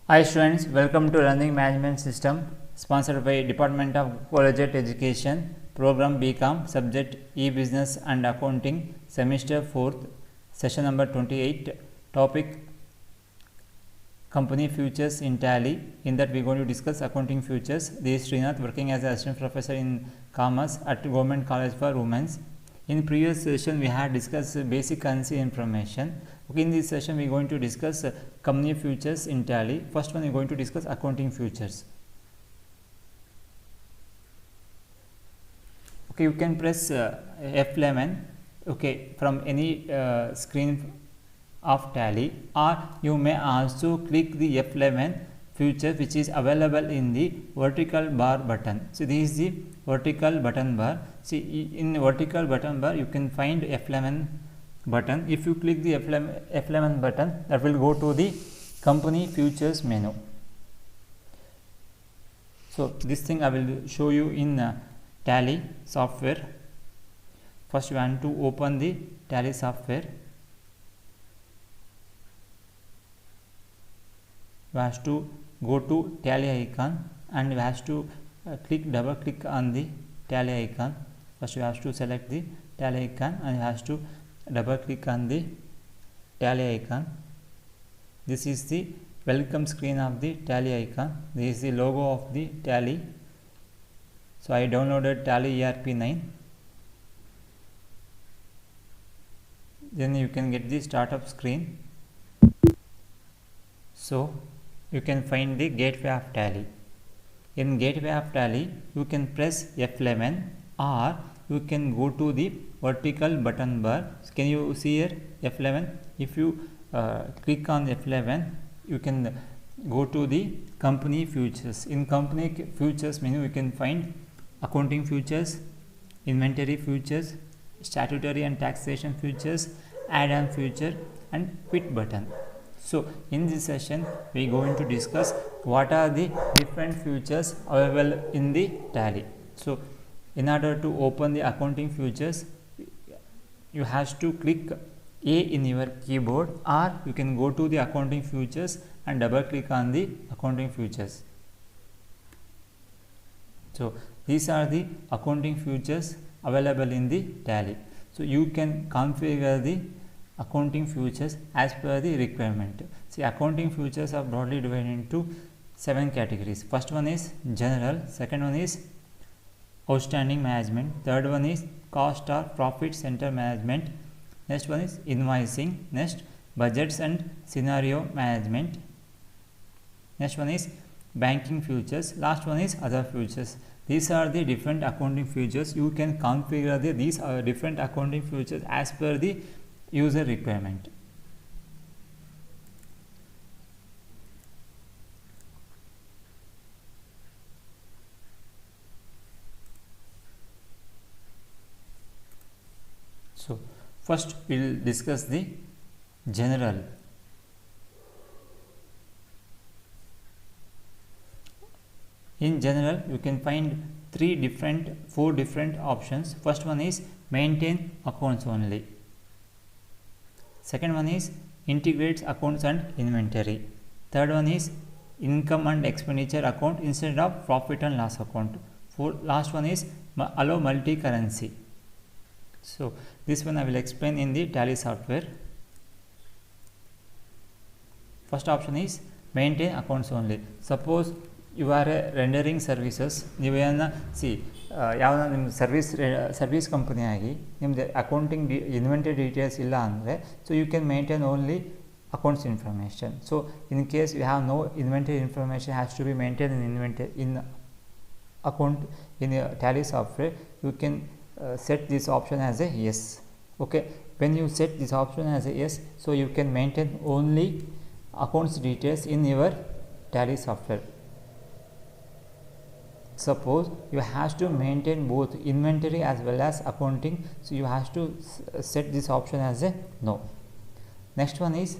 Hi students, welcome to Learning Management System sponsored by Department of Collegiate Education, Program BCom, Subject E-Business and Accounting, Semester 4th, Session number 28, Topic Company Futures in Tally. In that we are going to discuss accounting futures. This is Srinath, working as an assistant professor in Commerce at Government College for Women's. In previous session we had discussed basic currency information. Okay, in this session we are going to discuss company futures in Tally. First one we are going to discuss accounting futures. Okay, you can press F11 okay from any screen of Tally, or you may also click the F11 feature which is available in the vertical bar button. So this is the vertical button bar. See, in vertical button bar you can find F11 button. If you click the F11 button, that will go to the company futures menu. So this thing I will show you in Tally software. First you want to open the Tally software. You have to go to Tally icon and you have to double click on the Tally icon. First you have to select the Tally icon and you have to double click on the Tally icon. This is the welcome screen of the Tally icon. This is the logo of the Tally. So I downloaded Tally ERP9. Then you can get the startup screen. So you can find the gateway of Tally. In gateway of Tally you can press F11 or you can go to the vertical button bar. Can you see here F11? If you click on F11 you can go to the company futures. In company futures menu you can find accounting futures, inventory futures, statutory and taxation futures, add-on future and quit button. So in this session we are going to discuss what are the different futures available in the Tally. So in order to open the accounting futures you have to click A in your keyboard, or you can go to the accounting futures and double click on the accounting futures. So these are the accounting futures available in the Tally. So you can configure the accounting futures as per the requirement. See, accounting futures are broadly divided into 7 categories. First one is general, second one is outstanding management, third one is cost or profit center management, next one is invoicing, next budgets and scenario management, next one is banking futures, last one is other futures. These are the different accounting futures. You can configure these different accounting futures as per the user requirement. So first we will discuss the general. In general you can find four different options. First one is maintain accounts only. Second one is integrates accounts and inventory. Third one is income and expenditure account instead of profit and loss account. Last one is allow multi-currency. So this one I will explain in the Tally software. First option is maintain accounts only. Suppose you are rendering services, ನೀವೇನ ಯಾವ್ದು ನಿಮ್ಮ service company ಆಗಿ ನಿಮ್ಮದು accounting inventory details ಇಲ್ಲ ಅಂದರೆ so you can maintain only accounts information. So in case you have no inventory information has to be maintained in account in a Tally software, you can set this option as a yes. Okay, when you set this option as a yes, so you can maintain only accounts details in your Tally software. Suppose you have to maintain both inventory as well as accounting, so you have to set this option as a no. Next one is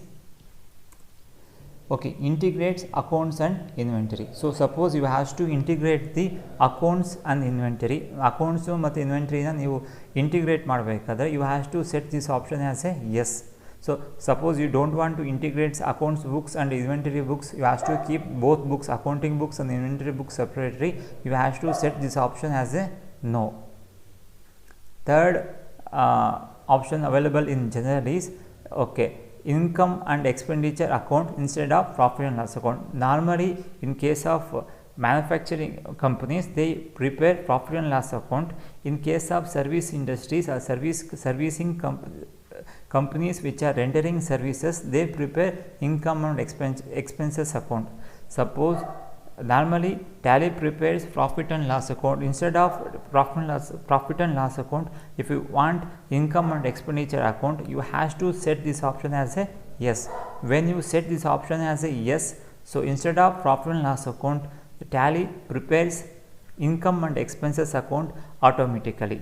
okay, integrates accounts and inventory. So suppose you have to integrate the accounts and inventory. Accounts ಮತ್ತು inventory ನ ನೀವು integrate ಮಾಡಬೇಕಾದ್ರೆ you have to set this option as a yes. So suppose you don't want to integrate accounts books and inventory books, you have to keep both books, accounting books and inventory books separately. You have to set this option as a no. Third option available in general is income and expenditure account instead of profit and loss account. Normally in case of manufacturing companies, they prepare profit and loss account. In case of service industries or servicing companies which are rendering services, they prepare income and expenses account. Suppose normally Tally prepares profit and loss account instead of profit and loss account. If you want income and expenditure account, you have to set this option as a yes. When you set this option as a yes, so instead of profit and loss account, the Tally prepares income and expenses account automatically.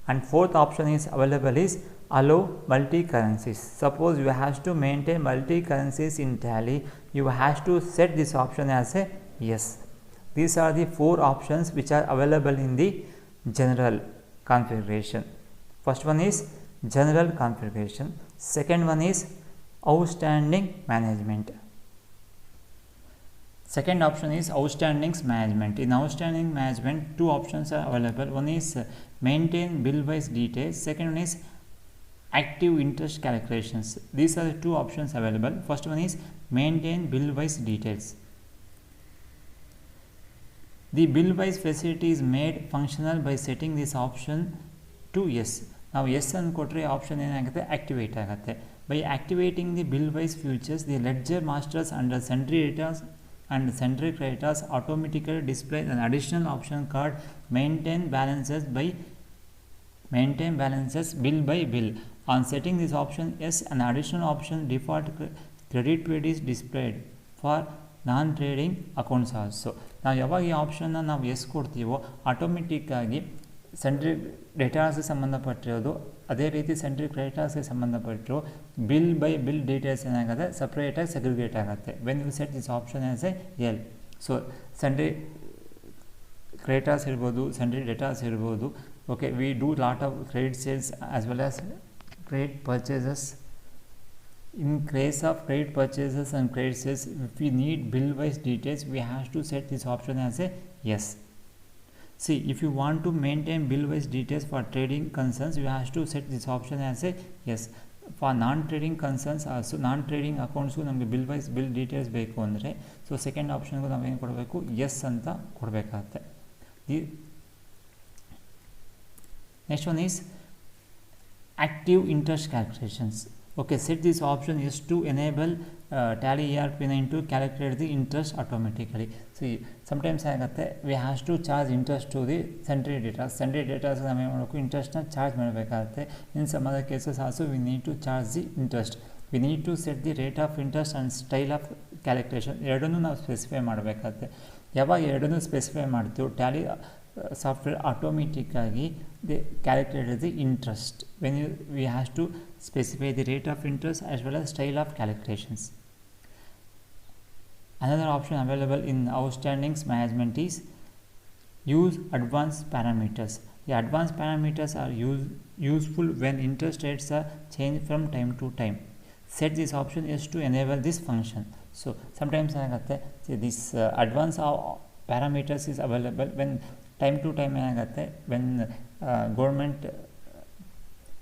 And fourth option is available is allow multi currencies. Suppose you have to maintain multi currencies in Tally, you have to set this option as a yes. These are the 4 options which are available in the general configuration. First one is general configuration. Second one is outstanding management. Second option is outstandings management. In outstanding management, 2 options are available. One is maintain bill wise details. Second one is active interest calculations. These are the 2 options available. First one is maintain bill wise details. The bill wise facility is made functional by setting this option to yes. Now yes and ಕೊಟ್ರೆ option ಏನಾಗುತ್ತೆ activate ಆಗುತ್ತೆ. By activating the bill wise features, the ledger masters under sundry debtors and sundry creditors automatically display an additional option called maintain balances bill by bill. On setting this option yes, an additional option default credit period is displayed for non-trading accounts also. ನಾವು ಯಾವಾಗ ಈ ಆಪ್ಷನ್ನ ನಾವು yes ಕೊಡ್ತೀವೋ ಆಟೋಮೆಟಿಕ್ಕಾಗಿ sentry ಡೇಟಾಸ್ಗೆ ಸಂಬಂಧಪಟ್ಟಿರೋದು, ಅದೇ ರೀತಿ sundry ಕ್ರೆಡಿಟರ್ಸ್ಗೆ ಸಂಬಂಧಪಟ್ಟಿರೋ ಬಿಲ್ ಬೈ ಬಿಲ್ ಡೀಟೇಲ್ಸ್ ಏನಾಗುತ್ತೆ ಸಪ್ರೇಟಾಗಿ ಸೆಗ್ರಿಗೇಟ್ ಆಗುತ್ತೆ. When you set this option as a L. So sundry creditors ಇರ್ಬೋದು, ಸೆಂಟ್ರಿ ಡೇಟಾಸ್ ಇರ್ಬೋದು. Okay, we do lot of credit sales as well as credit purchases. In case of credit purchases and credit sales, if we need bill wise details, we have to set this option as a yes. See, if you want to maintain bill wise details for trading concerns, you have to set this option as a yes. For non-trading concerns also, non-trading accounts ನಮಗೆ bill wise bill details ಬೇಕು ಅಂದರೆ, so second ಆಪ್ಷನ್ಗೂ ನಾವು ಏನು ಕೊಡಬೇಕು, S ಅಂತ ಕೊಡಬೇಕಾಗುತ್ತೆ. Next one is active interest calculations. Okay, set this option is to enable Tally ERP9 to calculate the interest automatically. See, sometimes we have to charge interest to the sundry data. Sundry data interest charge ಮಾಡಬೇಕಾಗುತ್ತೆ. In some other cases also we need to charge the interest. We need to set the rate of interest and style of calculation. ಎರಡನ್ನೂ ನಾವು specify ಮಾಡಬೇಕಾಗುತ್ತೆ. ಯಾವಾಗ ಎರಡನ್ನೂ specify ಮಾಡ್ತೀವಿ, Tally software automatically they calculate the interest when we have to specify the rate of interest as well as style of calculations. Another option available in outstandings management is use advanced parameters. The advanced parameters are useful when interest rates are changed from time to time. Set this option is to enable this function. So sometimes this advanced parameters is available when time to time ಏನಾಗುತ್ತೆ, when government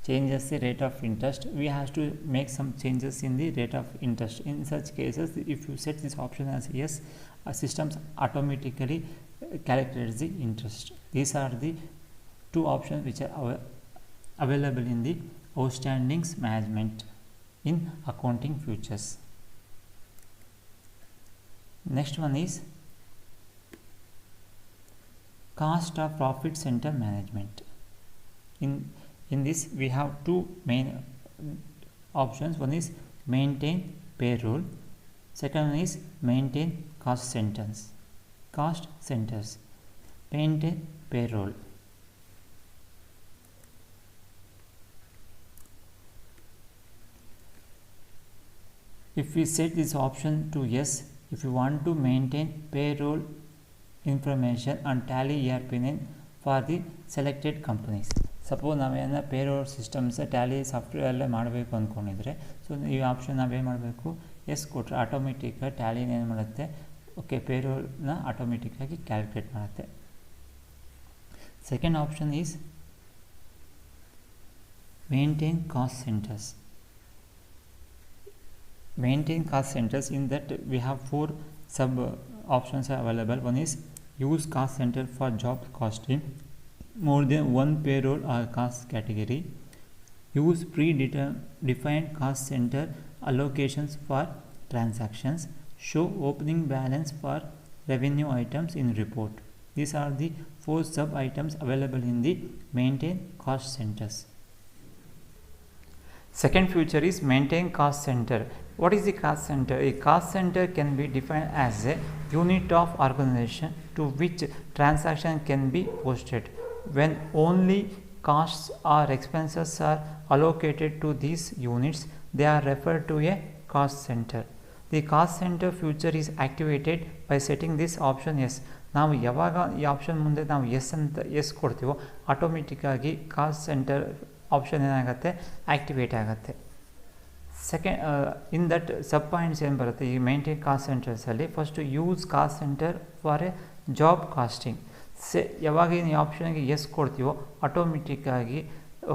changes the rate of interest, we have to make some changes in the rate of interest. In such cases, if you set this option as yes, systems automatically calculates the interest. These are the 2 options which are available in the outstandings management in accounting futures. Next one is cost of profit center management. In this we have 2 main options. One is maintain payroll, second one is maintain cost centers. Maintain payroll. If we set this option to yes, if you want to maintain payroll information on Tally ERP9 for the selected companies. Suppose ನಾವೇನ payroll systems Tally ಸಾಫ್ಟ್ವೇರಲ್ಲೇ ಮಾಡಬೇಕು ಅಂದ್ಕೊಂಡಿದ್ರೆ so ಈ option ನಾವೇನು ಮಾಡಬೇಕು S ಕೊಟ್ಟರೆ automatic ಟ್ಯಾಲಿನ ಏನು ಮಾಡುತ್ತೆ ಓಕೆ ಪೇರೋಲ್ನ ಆಟೋಮೆಟಿಕ್ಕಾಗಿ ಕ್ಯಾಲ್ಕುಲೇಟ್ ಮಾಡುತ್ತೆ. Second option is maintain cost centers. Maintain cost centers, in that we have 4 sub options are available. One is use cost center for job costing more than one payroll or cost category. Use predefined cost center allocations for transactions. Show opening balance for revenue items in report. These are the 4 sub items available in the maintain cost centers. Second feature is maintain cost center. What is the cost center? A cost center can be defined as a unit of organization to which transaction can be posted. When only costs or expenses are allocated to these units, they are referred to a cost center. The cost center feature is activated by setting this option yes. ನಾವು ಯಾವಾಗ ಈ option ಮುಂದೆ ನಾವು yes ಕೊಡ್ತೀವೋ ಆಟೋಮೆಟಿಕ್ಕಾಗಿ cost centre option ಏನಾಗುತ್ತೆ activate ಆಗುತ್ತೆ. Second in that sub points ಏನು ಬರುತ್ತೆ ಈ ಮೇಂಟೈನ್ ಕಾಸ್ಟ್ ಸೆಂಟರ್ಸಲ್ಲಿ first use cost centre for a job costing. ಯಾವಾಗ ಈ ಆಪ್ಷನ್ಗೆ ಎಸ್ ಕೊಡ್ತೀವೋ ಆಟೋಮೆಟಿಕ್ಕಾಗಿ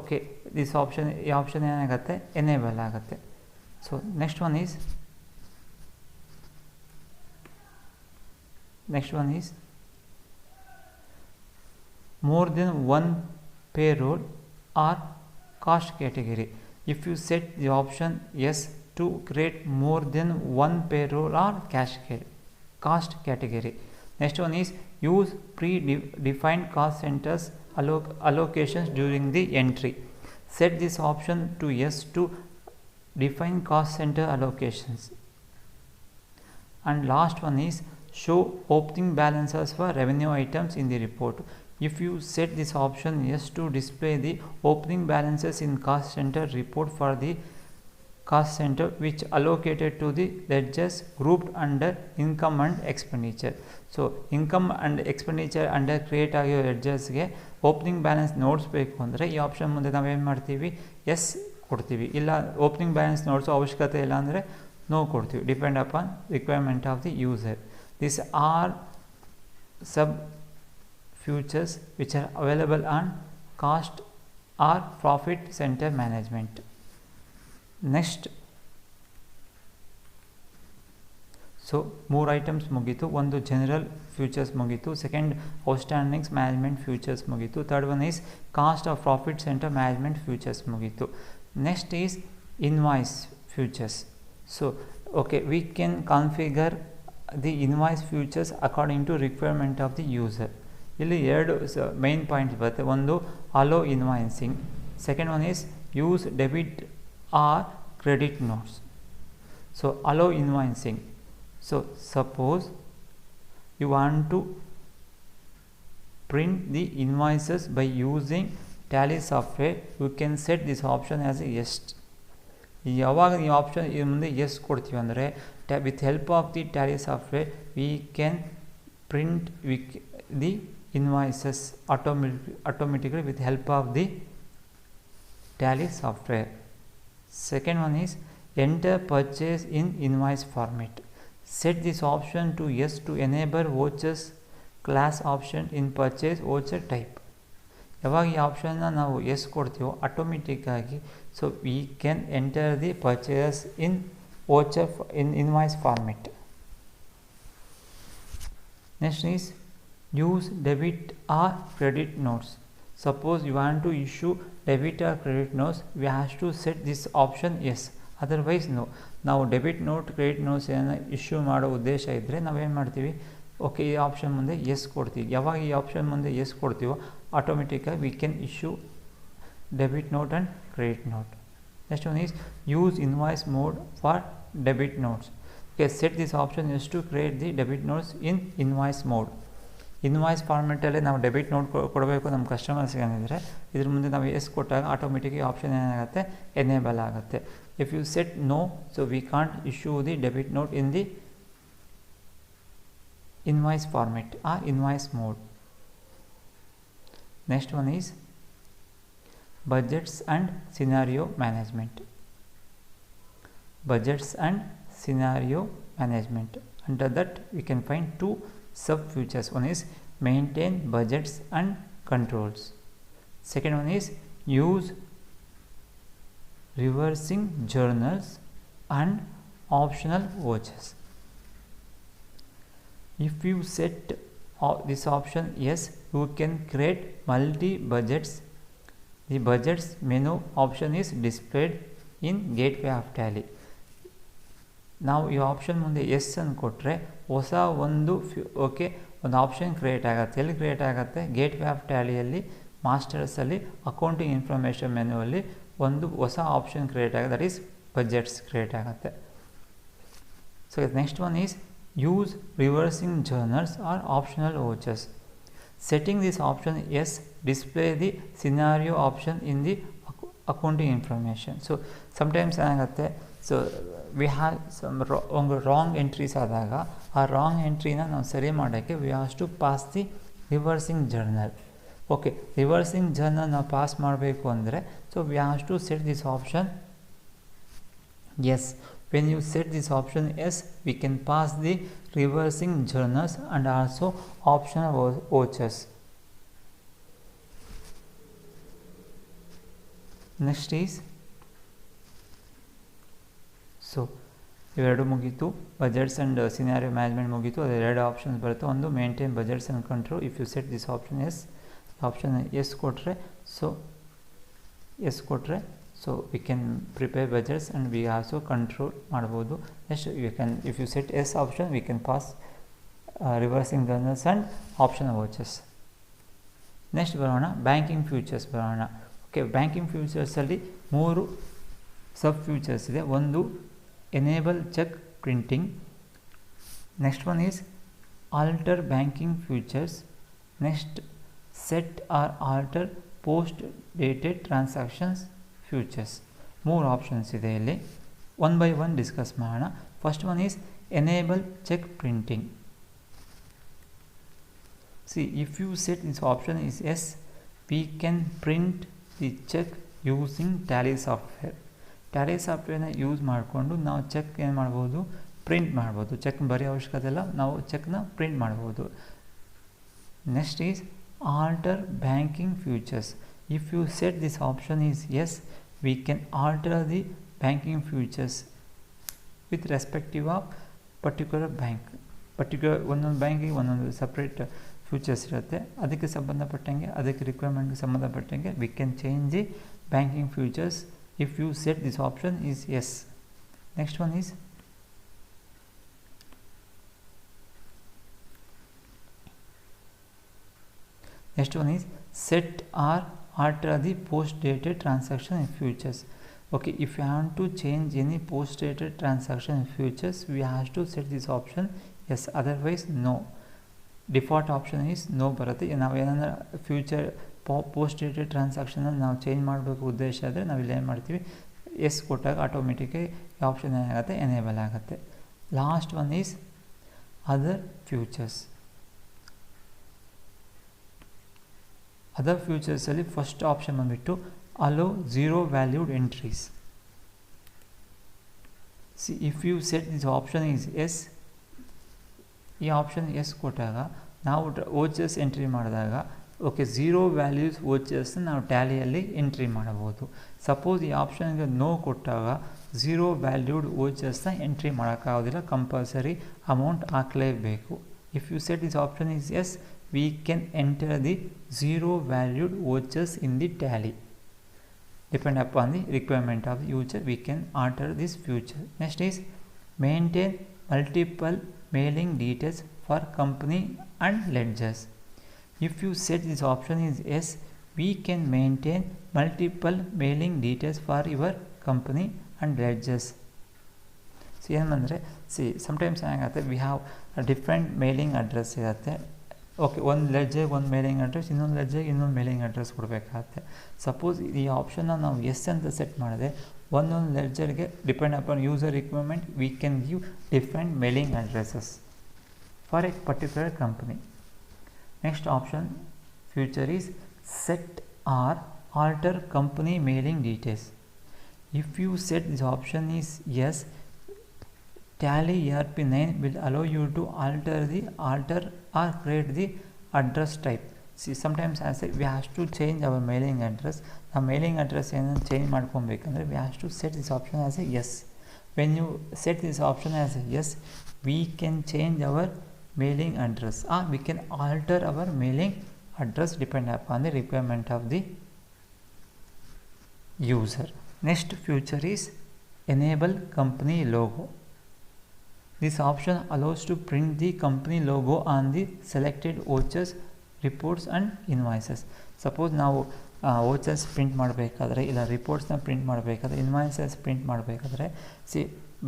ಓಕೆ ದಿಸ್ ಆಪ್ಷನ್ ಈ ಆಪ್ಷನ್ ಏನಾಗುತ್ತೆ ಎನೇಬಲ್ ಆಗುತ್ತೆ. So next one is more than one payroll or cost category. If you set the option yes to create more than one payroll or cost category. Next one is use predefined cost centers allocations during the entry. Set this option to yes to define cost center allocations. And last one is show opening balances for revenue items in the report. If you set this option yes to display the opening balances in cost center report for the cost center which allocated to the ledgers grouped under income and expenditure. So income and expenditure under create ಆಗಿರೋ ledgersಗೆ opening balance ನೋಡಿಸ್ಬೇಕು ಅಂದರೆ ಈ option ಮುಂದೆ ನಾವೇನು ಮಾಡ್ತೀವಿ S ಕೊಡ್ತೀವಿ. ಇಲ್ಲ opening balance ನೋಡಿಸೋ ಅವಶ್ಯಕತೆ ಇಲ್ಲ ಅಂದರೆ ನೋ ಕೊಡ್ತೀವಿ. Depend upon requirement of the user. This are sub features which are available on cost or profit center management. Next, so more items ಮುಗೀತು. ಒಂದು ಜನರಲ್ ಫ್ಯೂಚರ್ಸ್ ಮುಗೀತು. ಸೆಕೆಂಡ್ ಔಟ್ಸ್ಟ್ಯಾಂಡಿಂಗ್ಸ್ ಮ್ಯಾನೇಜ್ಮೆಂಟ್ ಫ್ಯೂಚರ್ಸ್ ಮುಗೀತು. Third one is cost of profit centre management features ಮುಗೀತು. Next is invoice features. So okay we can configure the invoice features according to requirement of the user. ಇಲ್ಲಿ ಎರಡು main points ಬರುತ್ತೆ. ಒಂದು allow invoicing, second one is use debit or credit notes. So allow invoicing, so suppose you want to print the invoices by using Tally software, you can set this option as a yes. ಯಾವಾಗ ಈ option ಈ ಮುಂದೆ S ಕೊಡ್ತೀವಿ ಅಂದರೆ with help of the Tally software V can print the invoices automatically with help of the Tally software. Second one is enter purchase in invoice format. Set this option to yes to enable vouchers class option in purchase voucher type. ಯಾವಾಗ ಈ ಆಪ್ಷನ್ನ ನಾವು yes ಕೊಡ್ತೀವೋ ಆಟೋಮೆಟಿಕ್ಕಾಗಿ so we can enter the purchase in voucher in invoice format. Next is use debit or credit notes. Suppose you want to issue debit or credit notes, we have to set this option yes, otherwise no. ನಾವು debit note credit notes ಏನೋ issue ಮಾಡೋ ಉದ್ದೇಶ ಇದ್ದರೆ ನಾವೇನು ಮಾಡ್ತೀವಿ okay ಈ option ಮುಂದೆ S ಕೊಡ್ತೀವಿ. ಯಾವಾಗ ಈ ಆಪ್ಷನ್ ಮುಂದೆ ಎಸ್ ಕೊಡ್ತೀವೋ ಆಟೋಮೆಟಿಕ್ಕಾಗಿ we can issue debit note and credit note. Next one is use invoice mode for debit notes. Okay set this option yes to create the debit notes in invoice mode. Invoice ಫಾರ್ಮೆಟಲ್ಲಿ ನಾವು debit note ಕೊಡಬೇಕು ನಮ್ಮ ಕಸ್ಟಮರ್ಸ್ಗೆ ಏನಿದ್ರೆ ಇದ್ರ ಮುಂದೆ ನಾವು yes ಕೊಟ್ಟಾಗ automatically option ಏನಾಗುತ್ತೆ enable ಆಗುತ್ತೆ. If you set no so we can't issue the debit note in the invoice format or invoice mode. Next one is budgets and scenario management. Budgets and scenario management. Under that we can find two sub features. One is maintain budgets and controls. Second one is use reversing journals and optional vouchers. If you set this option yes, you can create multi budgets. The budgets menu option is displayed in gateway of Tally. ನಾವು ಈ option ಮುಂದೆ S ಅನ್ನು ಕೊಟ್ಟರೆ ಹೊಸ ಒಂದು ಒಂದು option create ಆಗುತ್ತೆ. ಎಲ್ಲಿ ಕ್ರಿಯೇಟ್ ಆಗುತ್ತೆ? ಗೇಟ್ವೇ ಆಫ್ ಟ್ಯಾಲಿಯಲ್ಲಿ ಮಾಸ್ಟರ್ಸಲ್ಲಿ ಅಕೌಂಟಿಂಗ್ ಇನ್ಫಾರ್ಮೇಷನ್ ಮೆನ್ಯುವಲ್ಲಿ ಒಂದು ಹೊಸ ಆಪ್ಷನ್ ಕ್ರಿಯೇಟ್ ಆಗುತ್ತೆ, ದಟ್ ಈಸ್ ಬಜೆಟ್ಸ್ ಕ್ರಿಯೇಟ್ ಆಗುತ್ತೆ. So next one is use reversing journals or optional vouchers. Setting this option yes display the scenario option in the accounting information. So sometimes ಏನಾಗುತ್ತೆ, so we have ಒಂದು wrong entries ಆದಾಗ ಆ wrong ಎಂಟ್ರಿನ ನಾವು ಸರಿ ಮಾಡೋಕ್ಕೆ we have to pass the reversing journal. Okay, reversing journal ನಾವು pass ಮಾಡಬೇಕು ಅಂದರೆ so we have to set this option yes. When you set this option yes, we can pass the reversing journals and also optional vouchers. Next is, so ಇವೆರಡು ಮುಗೀತು, budgets and scenario management ಮುಗೀತು. ಅದು ಎರಡು options ಬರುತ್ತೆ. ಒಂದು maintain budgets and control. If you set this option yes, option yes ಕೊಟ್ಟರೆ so we can prepare budgets and we also control ಮಾಡ್ಬೋದು. Next you can, if you set yes option, we can pass reversing journals and option vouchers. ನೆಕ್ಸ್ಟ್ ಬರೋಣ banking features ಬರೋಣ. Okay, banking ಫ್ಯೂಚರ್ಸಲ್ಲಿ 3 sub features ಇದೆ. ಒಂದು enable cheque printing. Next one is alter banking features. Next set or alter post dated transactions features. 3 options ಇದೆ ಇಲ್ಲಿ. One by one discuss ಮಾಡೋಣ. First one is enable cheque printing. See, if you set this option is yes, we can print the cheque using Tally software. Tally ಸಾಫ್ಟ್ವೇರ್ನ use ಮಾಡಿಕೊಂಡು ನಾವು check ಏನು ಮಾಡ್ಬೋದು, print ಮಾಡ್ಬೋದು. Check ಬರೆಯೋ ಅವಶ್ಯಕತೆ ಇಲ್ಲ, ನಾವು ಚೆಕ್ನ ಪ್ರಿಂಟ್ ಮಾಡ್ಬೋದು. Next is alter banking features. If you set this option is yes, we can alter the banking features with respective of particular bank. ಒಂದೊಂದು ಬ್ಯಾಂಕಿಗೆ ಒಂದೊಂದು ಸಪ್ರೇಟ್ ಫ್ಯೂಚರ್ಸ್ ಇರುತ್ತೆ. ಅದಕ್ಕೆ ಸಂಬಂಧಪಟ್ಟಂಗೆ, ಅದಕ್ಕೆ ರಿಕ್ವೈರ್ಮೆಂಟ್ಗೆ ಸಂಬಂಧಪಟ್ಟಂಗೆ we can change the banking features if you set this option is yes. Next one is set or alter the post dated transaction in futures. Okay, if you want to change any post dated transaction in futures, we have to set this option yes, otherwise no. Default option is no ಬರುತ್ತೆ. ನಾವು ಏನಾದರೂ future post dated ಟ್ರಾನ್ಸಾಕ್ಷನ್ನ ನಾವು change ಮಾಡಬೇಕು ಉದ್ದೇಶ ಆದರೆ ನಾವು ಇಲ್ಲಿ ಏನು ಮಾಡ್ತೀವಿ, ಎಸ್ ಕೊಟ್ಟಾಗ ಆಟೋಮೆಟಿಕ್ಕಾಗಿ ಈ ಆಪ್ಷನ್ ಏನಾಗುತ್ತೆ, ಎನೇಬಲ್ ಆಗುತ್ತೆ. Last one is other features. Other ಫ್ಯೂಚರ್ಸಲ್ಲಿ ಫಸ್ಟ್ ಆಪ್ಷನ್ ಬಂದುಬಿಟ್ಟು allow zero valued entries. See, if you set this option is yes, ಈ ಆಪ್ಷನ್ ಎಸ್ ಕೊಟ್ಟಾಗ ನಾವು ವೋಚರ್ಸ್ ಎಂಟ್ರಿ ಮಾಡಿದಾಗ ಓಕೆ, ಝೀರೋ ವ್ಯಾಲ್ಯೂಸ್ ವೋಚರ್ಸ್ನ ನಾವು ಟ್ಯಾಲಿಯಲ್ಲಿ ಎಂಟ್ರಿ ಮಾಡಬಹುದು. ಸಪೋಸ್ ಈ ಆಪ್ಷನ್ಗೆ ನೋ ಕೊಟ್ಟಾಗ ಝೀರೋ ವ್ಯಾಲ್ಯೂಡ್ ವೋಚರ್ಸ್ನ ಎಂಟ್ರಿ ಮಾಡೋಕ್ಕಾಗೋದಿಲ್ಲ, ಕಂಪಲ್ಸರಿ ಅಮೌಂಟ್ ಹಾಕಲೇಬೇಕು. If you set this option is yes, we can enter the zero valued vouchers in the Tally. Depend upon the requirement of the user, we can alter this feature. Next is maintain multiple mailing details for company and ledgers. If you set this option is yes, we can maintain multiple mailing details for your company and ledgers. See, ಏನಂದರೆ sometimes ಏನಾಗುತ್ತೆ, we have a different mailing address ಇರುತ್ತೆ. Okay, ಒಂದು ಲೆಡ್ಜರ್ಗೆ ಒಂದು mailing address, ಇನ್ನೊಂದು ಲೆಡ್ಜರ್ಗೆ ಇನ್ನೊಂದು mailing address ಕೊಡಬೇಕಾಗತ್ತೆ. Suppose ಈ ಆಪ್ಷನ್ನ ನಾವು ಎಸ್ ಅಂತ ಸೆಟ್ ಮಾಡಿದೆ, ಒಂದೊಂದು ಲೆಡ್ಜರ್ಗೆ depend upon user requirement we can give different mailing addresses for a particular company. Next option feature is set or alter company mailing details. If you set this option is yes, Tally ERP9 will allow you to alter or create the address type. See, sometimes as we have to change our mailing address. Our mailing address ಏನನ್ನು change ಮಾಡ್ಕೊಬೇಕಂದ್ರೆ we have to set this option as a yes. When you set this option as a yes, we can change our mailing address or we can alter our mailing address depending upon the requirement of the user. Next feature is enable company logo. This option allows to print the company logo on the selected vouchers, reports and invoices. Suppose ನಾವು vouchers print ಮಾಡಬೇಕಾದ್ರೆ ಇಲ್ಲ ರಿಪೋರ್ಟ್ಸ್ನ print ಮಾಡಬೇಕಾದ್ರೆ invoices print ಮಾಡಬೇಕಾದ್ರೆ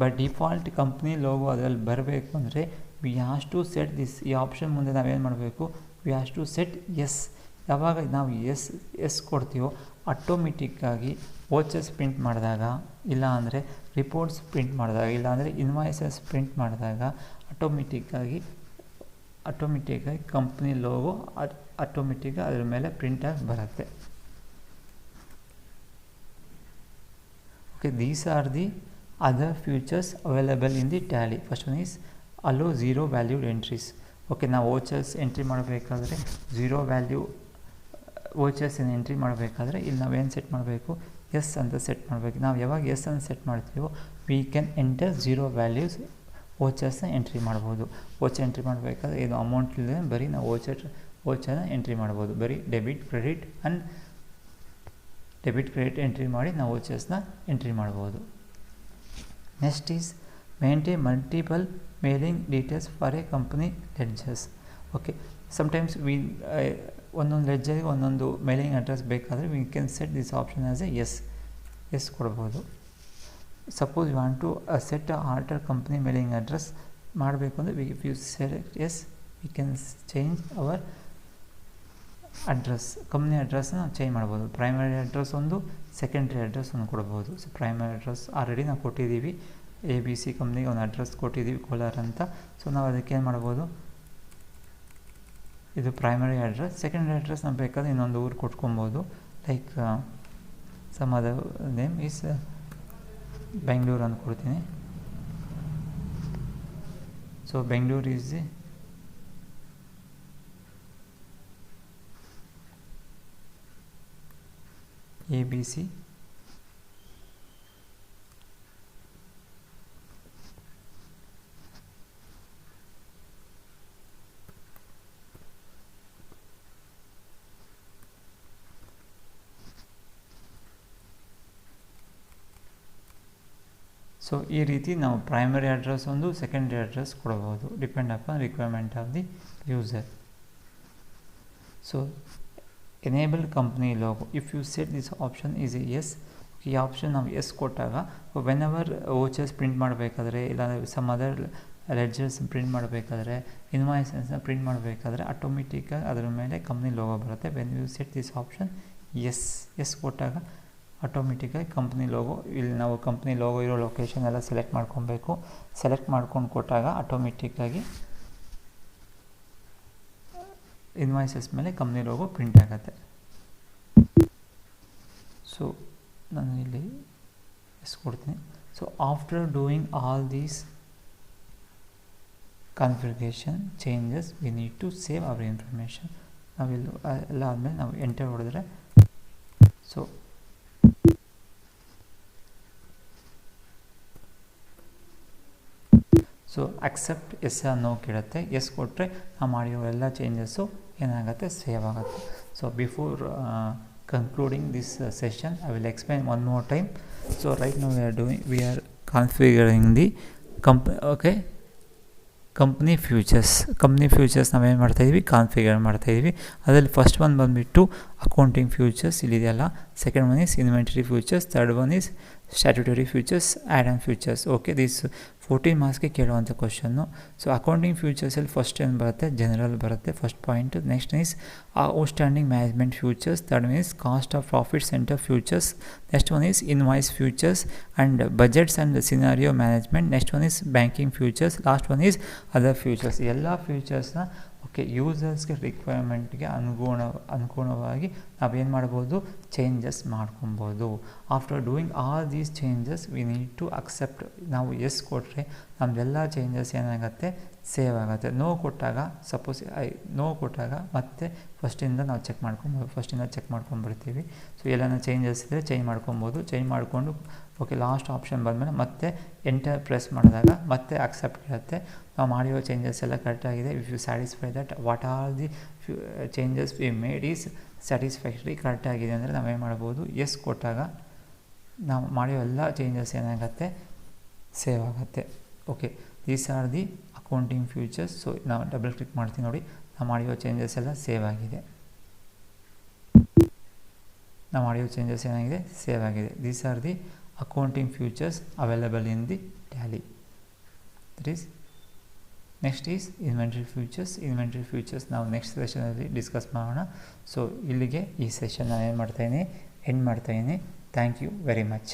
by default company logo ಅದರಲ್ಲಿ ಬರಬೇಕು ಅಂದರೆ we has to set this. ಈ ಆಪ್ಷನ್ ಮುಂದೆ ನಾವೇನು ಮಾಡಬೇಕು, we has to set yes. ಯಾವಾಗ ನಾವು ಎಸ್ ಕೊಡ್ತೀವೋ ಆಟೋಮೆಟಿಕ್ಕಾಗಿ ವೋಚರ್ಸ್ ಪ್ರಿಂಟ್ ಮಾಡಿದಾಗ, ಇಲ್ಲ ಅಂದರೆ ರಿಪೋರ್ಟ್ಸ್ ಪ್ರಿಂಟ್ ಮಾಡಿದಾಗ, ಇಲ್ಲ ಅಂದರೆ ಇನ್ವಾಯ್ಸಸ್ ಪ್ರಿಂಟ್ ಮಾಡಿದಾಗ ಆಟೋಮೆಟಿಕ್ಕಾಗಿ ಕಂಪ್ನಿ ಲೋಗೋ ಆಟೋಮೆಟಿಕ್ಕಾಗಿ ಅದ್ರ ಮೇಲೆ ಪ್ರಿಂಟಾಗಿ ಬರುತ್ತೆ. Okay, these are the other features available in the Tally. First one is allow zero valued entries. Okay, ನಾವು ವೋಚರ್ಸ್ ಎಂಟ್ರಿ ಮಾಡಬೇಕಾದ್ರೆ ಝೀರೋ ವ್ಯಾಲ್ಯೂ ವೋಚರ್ಸ್ ಎಂಟ್ರಿ ಮಾಡಬೇಕಾದ್ರೆ ಇಲ್ಲಿ ನಾವೇನು ಸೆಟ್ ಮಾಡಬೇಕು, ಎಸ್ ಅಂತ ಸೆಟ್ ಮಾಡಬೇಕು. ನಾವು ಯಾವಾಗ ಎಸ್ ಅಂತ ಸೆಟ್ ಮಾಡ್ತೀವೋ we can enter zero values ವೋಚರ್ಸ್ನ ಎಂಟ್ರಿ ಮಾಡ್ಬೋದು. ವೋಚರ್ ಎಂಟ್ರಿ ಮಾಡಬೇಕಾದ್ರೆ ಇದು ಅಮೌಂಟ್ ಇಲ್ಲದೆ ಬರೀ ನಾವು ವೋಚರ್ನ ಎಂಟ್ರಿ ಮಾಡ್ಬೋದು. ಬರೀ ಡೆಬಿಟ್ ಕ್ರೆಡಿಟ್ ಎಂಟ್ರಿ ಮಾಡಿ ನಾವು ವೋಚರ್ಸ್ನ ಎಂಟ್ರಿ ಮಾಡ್ಬೋದು. Next is maintain multiple mailing details for a company ledgers. Okay, sometimes ಒಂದೊಂದು ಲೆಡ್ಜರ್ಗೆ ಒಂದೊಂದು ಮೇಲಿಂಗ್ ಅಡ್ರೆಸ್ ಬೇಕಾದರೆ we can set this option as a yes ಕೊಡ್ಬೋದು. Suppose you want to set alter company mailing address ಮಾಡಬೇಕು ಅಂದರೆ if you select yes we can change our address. Company ಅಡ್ರೆಸ್ನ ನಾವು change ಮಾಡ್ಬೋದು. ಪ್ರೈಮರಿ ಅಡ್ರೆಸ್ ಒಂದು, secondary address ಒಂದು ಕೊಡ್ಬೋದು. So primary address already ನಾವು ಕೊಟ್ಟಿದ್ದೀವಿ, ABC ಕಂಪ್ನಿಗೆ ಒಂದು ಅಡ್ರೆಸ್ ಕೊಟ್ಟಿದ್ದೀವಿ ಕೋಲಾರ ಅಂತ. ಸೊ ನಾವು ಅದಕ್ಕೆ ಏನು ಮಾಡ್ಬೋದು, ಇದು ಪ್ರೈಮರಿ ಅಡ್ರೆಸ್. ಸೆಕೆಂಡ್ರಿ ಅಡ್ರೆಸ್ ನಾವು ಬೇಕಾದ್ರೆ ಇನ್ನೊಂದು ಊರು ಕೊಟ್ಕೊಬೋದು. Like some other name is Bengaluru ಅಂತ ಕೊಡ್ತೀನಿ. So Bengaluru is the ABC so ಈ ರೀತಿ ನಾವು ಪ್ರೈಮರಿ ಅಡ್ರೆಸ್ ಒಂದು, ಸೆಕೆಂಡ್ರಿ ಅಡ್ರೆಸ್ ಕೊಡಬಹುದು depend upon requirement of the user. So enable company logo, if you set this option is a yes. ಈ option ನಾವು yes ಕೊಟ್ಟಾಗ ವೆನ್ ಎವರ್ ವೋಚರ್ಸ್ ಪ್ರಿಂಟ್ ಮಾಡಬೇಕಾದ್ರೆ, ಇಲ್ಲ ಸಮ್ ಅದರ್ ಲೆಡ್ಜರ್ಸ್ ಪ್ರಿಂಟ್ ಮಾಡಬೇಕಾದ್ರೆ, ಇನ್ವಾಯ್ಸಸ್ನ print ಮಾಡಬೇಕಾದ್ರೆ ಆಟೋಮೆಟಿಕ್ಕಾಗಿ ಅದರ ಮೇಲೆ ಕಂಪ್ನಿ ಲೋಗೋ ಬರುತ್ತೆ. When you set this option yes ಕೊಟ್ಟಾಗ ಆಟೋಮೆಟಿಕ್ಕಾಗಿ ಕಂಪ್ನಿ ಲೋಗೋ, ಇಲ್ಲಿ ನಾವು ಕಂಪ್ನಿ ಲೋಗೋ ಇರೋ ಲೊಕೇಶನ್ ಎಲ್ಲ ಸೆಲೆಕ್ಟ್ ಮಾಡ್ಕೊಬೇಕು. ಸೆಲೆಕ್ಟ್ ಮಾಡ್ಕೊಂಡು ಕೊಟ್ಟಾಗ ಆಟೋಮೆಟಿಕ್ಕಾಗಿ ಇನ್ವಾಯ್ಸಸ್ ಮೇಲೆ ಕಂಪ್ನಿ ಲೋಗೋ ಪ್ರಿಂಟ್ ಆಗುತ್ತೆ. ಸೊ ನಾನು ಇಲ್ಲಿ ಎಸ್ ಕೊಡ್ತೀನಿ. So after doing all these configuration changes we need to save our information. ನಾವಿಲ್ಲಿ ಎಲ್ಲ ಆದಮೇಲೆ ನಾವು ಎಂಟರ್ ಹೊಡೆದ್ರೆ ಸೊ ಅಕ್ಸೆಪ್ಟ್ ಎಸ್ ನೋ ಕೇಳುತ್ತೆ. ಎಸ್ ಕೊಟ್ಟರೆ ನಾವು ಮಾಡಿರೋ ಎಲ್ಲ ಚೇಂಜಸ್ಸು ಏನಾಗುತ್ತೆ, ಸೇವ್ ಆಗುತ್ತೆ. So before concluding this session I will explain one more time. So right now we are configuring the company features ನಾವೇನು ಮಾಡ್ತಾಯಿದ್ವಿ, ಕಾನ್ಫಿಗರ್ ಮಾಡ್ತಾಯಿದ್ವಿ. ಅದರಲ್ಲಿ ಫಸ್ಟ್ ಒನ್ ಬಂದುಬಿಟ್ಟು ಅಕೌಂಟಿಂಗ್ ಫ್ಯೂಚರ್ಸ್ ಇಲ್ಲಿದೆಯಲ್ಲ. Second one is inventory features. Third one is statutory features, add on features. Okay, this 14 ಮಾರ್ಕ್ಸ್ಗೆ ಕೇಳುವಂಥ question. So accounting ಫ್ಯೂಚರ್ಸಲ್ಲಿ first ಏನು ಬರುತ್ತೆ, ಜನರಲ್ ಬರುತ್ತೆ first point. Next is outstanding management features. Third one is cost of profit centre features. Next one is invoice features and budgets and scenario management. Next one is banking features. Last one is other features. ಎಲ್ಲ ಫ್ಯೂಚರ್ಸ್ನ okay, ಯೂಸರ್ಸ್ಗೆ ರಿಕ್ವೈರ್ಮೆಂಟ್ಗೆ ಅನುಗುಣವಾಗಿ ನಾವೇನು ಮಾಡ್ಬೋದು, changes ಮಾಡ್ಕೊಬೋದು. After doing all these changes we need to accept. ನಾವು yes ಕೊಟ್ಟರೆ ನಮ್ಮದೆಲ್ಲ changes ಏನಾಗುತ್ತೆ, ಸೇವ್ ಆಗುತ್ತೆ. ನೋ ಕೊಟ್ಟಾಗ ನೋ ಕೊಟ್ಟಾಗ ಮತ್ತೆ ಫಸ್ಟಿಂದ ನಾವು ಚೆಕ್ ಮಾಡ್ಕೊಂಡ್ಬಿಡ್ತೀವಿ. ಸೊ ಎಲ್ಲಾನ ಚೇಂಜಸ್ ಇದ್ದರೆ ಚೇಂಜ್ ಮಾಡ್ಕೊಬೋದು. ಚೇಂಜ್ ಮಾಡಿಕೊಂಡು ಓಕೆ, ಲಾಸ್ಟ್ ಆಪ್ಷನ್ ಬಂದಮೇಲೆ ಮತ್ತೆ ಎಂಟರ್ ಪ್ರೆಸ್ ಮಾಡಿದಾಗ ಮತ್ತೆ ಅಕ್ಸೆಪ್ಟ್ ಇರುತ್ತೆ. ನಾವು ಮಾಡಿರೋ ಚೇಂಜಸ್ ಎಲ್ಲ ಕರೆಕ್ಟಾಗಿದೆ. If you satisfy that what are the changes we made is satisfactory, ಕರೆಕ್ಟಾಗಿದೆ ಅಂದರೆ ನಾವೇನು ಮಾಡ್ಬೋದು, ಎಸ್ ಕೊಟ್ಟಾಗ ನಾವು ಮಾಡಿರೋ ಎಲ್ಲ ಚೇಂಜಸ್ ಏನಾಗುತ್ತೆ, ಸೇವ್ ಆಗುತ್ತೆ. Okay, these are the accounting features. So ನಾವು ಡಬಲ್ ಕ್ಲಿಕ್ ಮಾಡ್ತೀವಿ ನೋಡಿ, ನಾವು ಮಾಡಿರೋ ಚೇಂಜಸ್ ಎಲ್ಲ ಸೇವ್ ಆಗಿದೆ. ನಾವು ಮಾಡಿರೋ ಚೇಂಜಸ್ ಏನಾಗಿದೆ, ಸೇವ್ ಆಗಿದೆ. These are the accounting features available in the Tally. That is next is inventory features. ನಾವು ನೆಕ್ಸ್ಟ್ ಸೆಷನಲ್ಲಿ ಡಿಸ್ಕಸ್ ಮಾಡೋಣ. ಸೊ ಇಲ್ಲಿಗೆ ಈ ಸೆಷನ್ ನಾನು ಏನು ಮಾಡ್ತಾಯಿದ್ದೀನಿ, ಎಂಡ್ ಮಾಡ್ತಾಯಿದ್ದೀನಿ. Thank you very much.